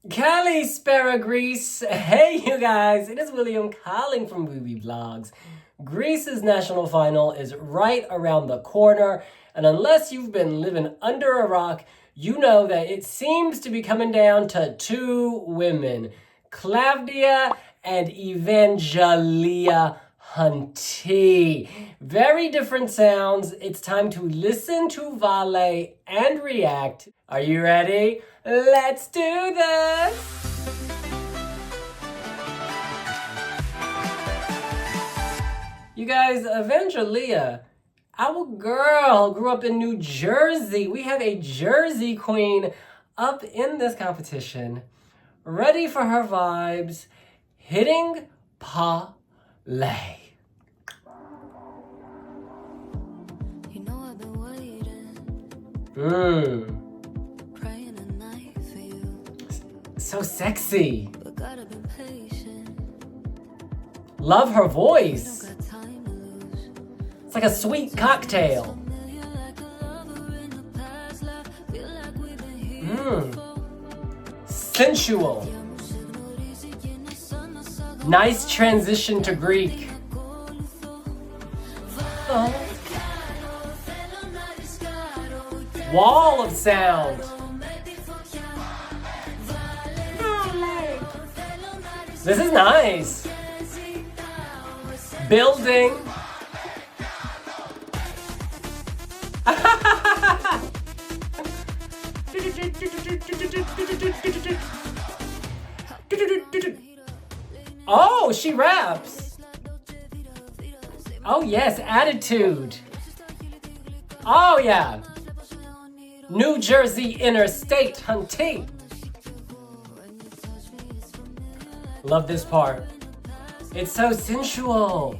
Kalispera, Greece. Hey, you guys, it is William calling from wiwibloggs. Greece's national final is right around the corner, and unless you've been living under a rock, you know that it seems to be coming down to two women, Klavdia and Evangelia Hunty. Very different sounds. It's time to listen to Vále and react. Are you ready? Let's do this! You guys, Evangelia, our girl, grew up in New Jersey. We have a Jersey queen up in this competition, ready for her vibes, hitting parlay. So sexy. Love her voice. It's like a sweet cocktail. Sensual. Nice transition to Greek. Oh. Wall of sound. This is nice. Building. Oh, she raps. Oh yes, attitude. Oh yeah. New Jersey interstate hunting. Love this part. It's so sensual.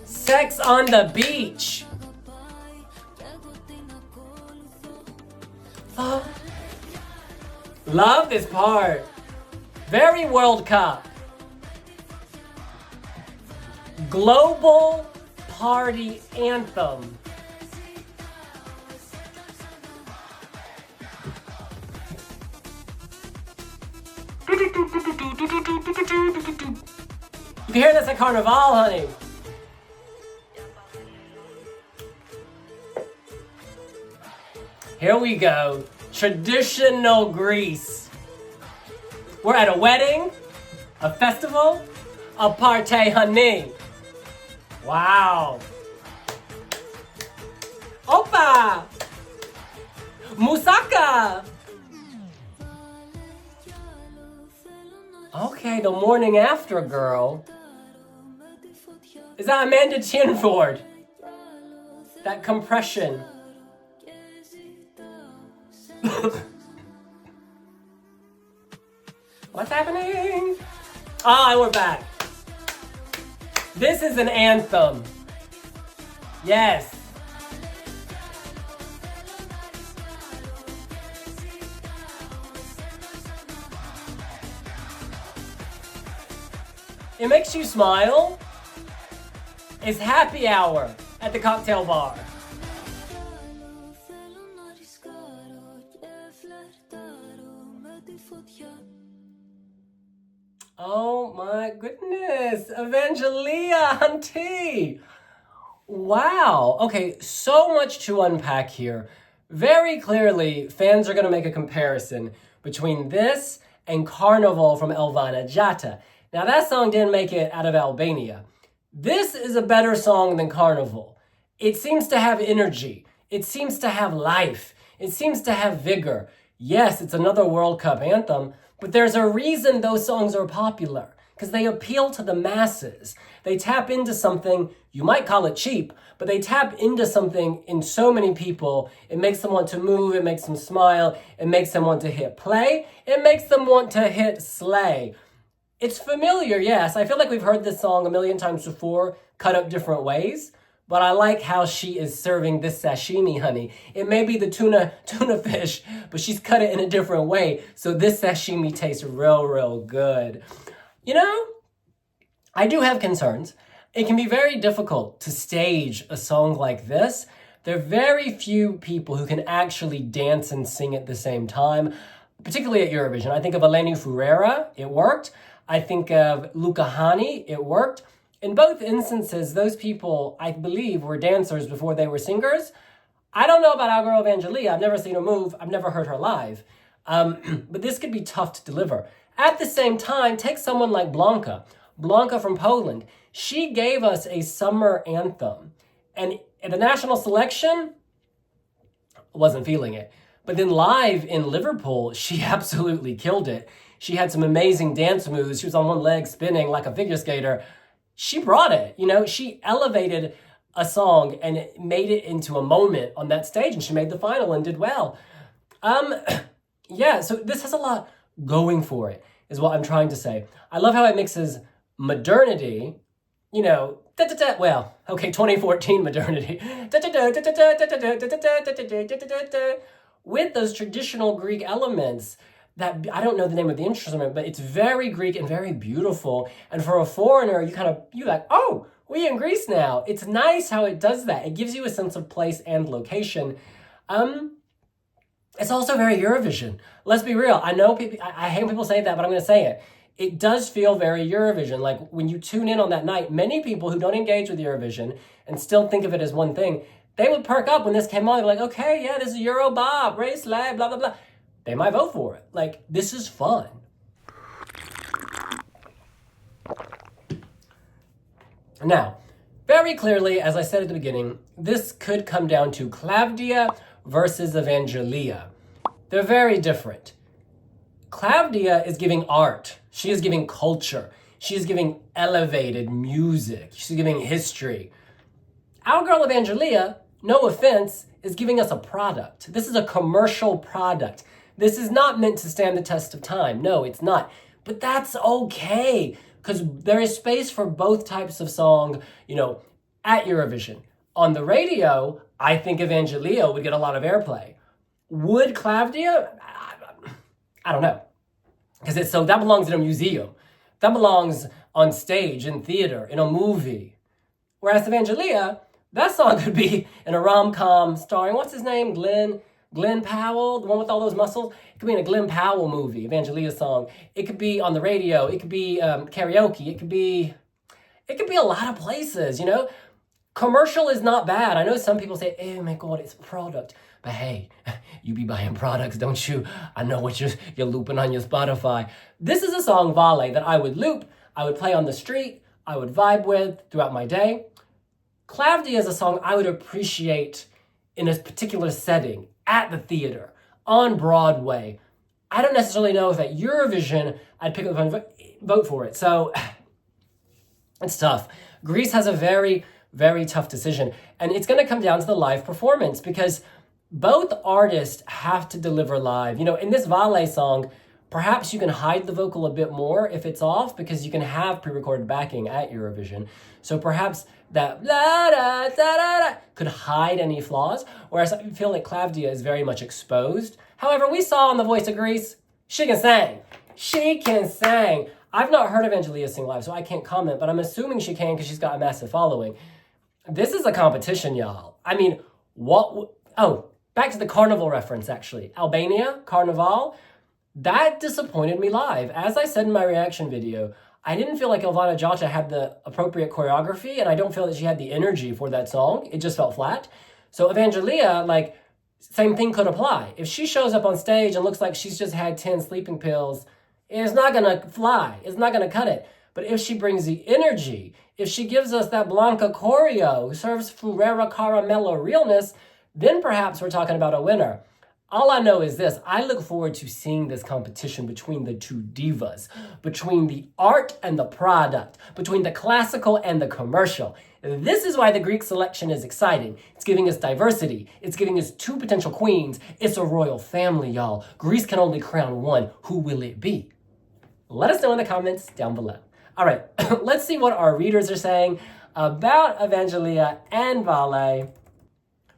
Sex on the beach. Oh. Love this part. Very World Cup. Global party anthem. You can hear this at Carnival, honey. Here we go. Traditional Greece. We're at a wedding, a festival, a party, honey. Wow. Opa! Moussaka! Okay, the morning after, girl. Is that Amanda Chinford? That compression. What's happening? Ah, we're back. This is an anthem. Yes. It makes you smile. It's happy hour at the cocktail bar. Oh my goodness, Evangelia Hunty. Wow. Okay, so much to unpack here. Very clearly, fans are going to make a comparison between this and Carnival from Evangelia. Now that song didn't make it out of Albania. This is a better song than Carnival. It seems to have energy. It seems to have life. It seems to have vigor. Yes, it's another World Cup anthem, but there's a reason those songs are popular, because they appeal to the masses. They tap into something, you might call it cheap, but they tap into something in so many people. It makes them want to move, it makes them smile, it makes them want to hit play, it makes them want to hit slay. It's familiar, yes. I feel like we've heard this song a million times before, cut up different ways, but I like how she is serving this sashimi, honey. It may be the tuna fish, but she's cut it in a different way, so this sashimi tastes real good. You know, I do have concerns. It can be very difficult to stage a song like this. There are very few people who can actually dance and sing at the same time, particularly at Eurovision. I think of Eleni Foureira, it worked. I think of Luca Hani, it worked. In both instances, those people, I believe, were dancers before they were singers. I don't know about our girl Evangelia. I've never seen her move. I've never heard her live. But this could be tough to deliver. At the same time, take someone like Blanka. Blanka from Poland. She gave us a summer anthem. And at the national selection, wasn't feeling it. But then live in Liverpool, she absolutely killed it. She had some amazing dance moves. She was on one leg spinning like a figure skater. She brought it, she elevated a song and made it into a moment on that stage, and she made the final and did well. So this has a lot going for it, is what I'm trying to say. I love how it mixes modernity, 2014 modernity, with those traditional Greek elements that, I don't know the name of the instrument, but it's very Greek and very beautiful. And for a foreigner, you're like, oh, we're in Greece now. It's nice how it does that. It gives you a sense of place and location. It's also very Eurovision. Let's be real. I know people, I hate when people say that, but I'm going to say it. It does feel very Eurovision. Like when you tune in on that night, many people who don't engage with Eurovision and still think of it as one thing, they would perk up when this came on. They're like, okay, yeah, this is Euro Bob, race lag, blah, blah, blah. They might vote for it. Like, this is fun. Now, very clearly, as I said at the beginning, this could come down to Klavdia versus Evangelia. They're very different. Klavdia is giving art. She is giving culture. She is giving elevated music. She's giving history. Our girl Evangelia, no offense, is giving us a product. This is a commercial product. This is not meant to stand the test of time. No, it's not. But that's okay, because there is space for both types of song, at Eurovision. On the radio, I think Evangelia would get a lot of airplay. Would Klavdia? I don't know. Because that belongs in a museum. That belongs on stage, in theater, in a movie. Whereas Evangelia, that song could be in a rom-com starring, what's his name? Glenn Powell, the one with all those muscles. It could be in a Glenn Powell movie, Evangelia song. It could be on the radio. It could be karaoke. It could be a lot of places, Commercial is not bad. I know some people say, oh my God, it's a product. But hey, you be buying products, don't you? I know what you're looping on your Spotify. This is a song, Vále, that I would loop, I would play on the street, I would vibe with throughout my day. Klavdia is a song I would appreciate in a particular setting, at the theater, on Broadway. I don't necessarily know if at Eurovision I'd pick up and vote for it. So it's tough. Greece has a very, very tough decision. And it's going to come down to the live performance, because both artists have to deliver live. In this Vále song, perhaps you can hide the vocal a bit more if it's off, because you can have pre-recorded backing at Eurovision. So perhaps that la da da da da could hide any flaws, whereas I feel like Klavdia is very much exposed. However, we saw on The Voice of Greece, she can sing. She can sing. I've not heard Evangelia sing live, so I can't comment, but I'm assuming she can because she's got a massive following. This is a competition, y'all. I mean, back to the carnival reference, actually. Albania, Carnival, that disappointed me live. As I said in my reaction video, I didn't feel like Elvana Jota had the appropriate choreography, and I don't feel that she had the energy for that song. It just felt flat. So Evangelia, same thing could apply. If she shows up on stage and looks like she's just had 10 sleeping pills, it's not gonna fly. It's not gonna cut it. But if she brings the energy, if she gives us that Blanka choreo, serves Furera Caramella realness, then perhaps we're talking about a winner. All I know is this: I look forward to seeing this competition between the two divas, between the art and the product, between the classical and the commercial. This is why the Greek selection is exciting. It's giving us diversity. It's giving us two potential queens. It's a royal family, y'all. Greece can only crown one. Who will it be? Let us know in the comments down below. All right, let's see what our readers are saying about Evangelia and Vále.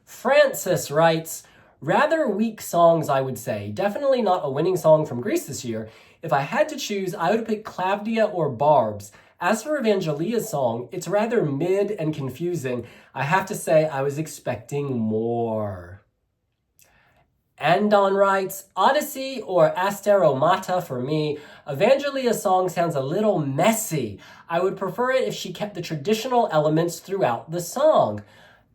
Francis writes, rather weak songs, I would say. Definitely not a winning song from Greece this year. If I had to choose, I would pick Klavdia or Barbs. As for Evangelia's song, it's rather mid and confusing. I have to say I was expecting more. Andon writes, Odyssey or Asteromáta for me. Evangelia's song sounds a little messy. I would prefer it if she kept the traditional elements throughout the song.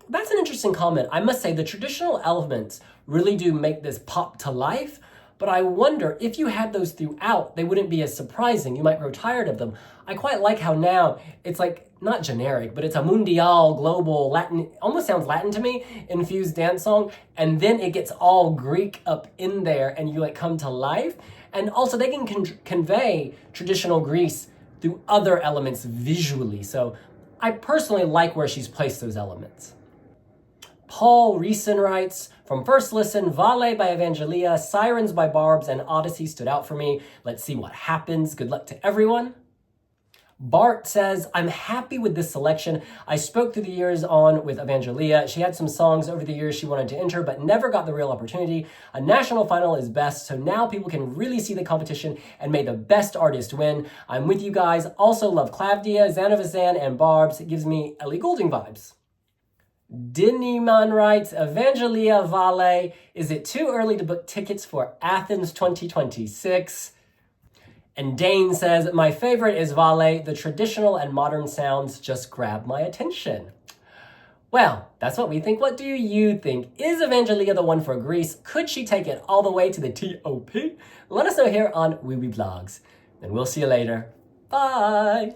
That's an interesting comment. I must say the traditional elements really do make this pop to life, but I wonder if you had those throughout, they wouldn't be as surprising. You might grow tired of them. I quite like how now it's like, not generic, but it's a mundial, global, Latin, almost sounds Latin to me, infused dance song, and then it gets all Greek up in there and you like come to life. And also they can convey traditional Greece through other elements visually. So I personally like where she's placed those elements. Paul Reeson writes, from first listen, Vále by Evangelia, Sirens by Barbs, and Odyssey stood out for me. Let's see what happens. Good luck to everyone. Bart says, I'm happy with this selection. I spoke through the years on with Evangelia. She had some songs over the years she wanted to enter, but never got the real opportunity. A national final is best, so now people can really see the competition and may the best artist win. I'm with you guys. Also love Klavdia, Zanavazan, and Barbs. It gives me Ellie Goulding vibes. Diniman writes, Evangelia Vále, is it too early to book tickets for Athens 2026? And Dane says, my favorite is Vále. The traditional and modern sounds just grab my attention. Well, that's what we think. What do you think? Is Evangelia the one for Greece? Could she take it all the way to the TOP? Let us know here on wiwibloggs. And we'll see you later. Bye!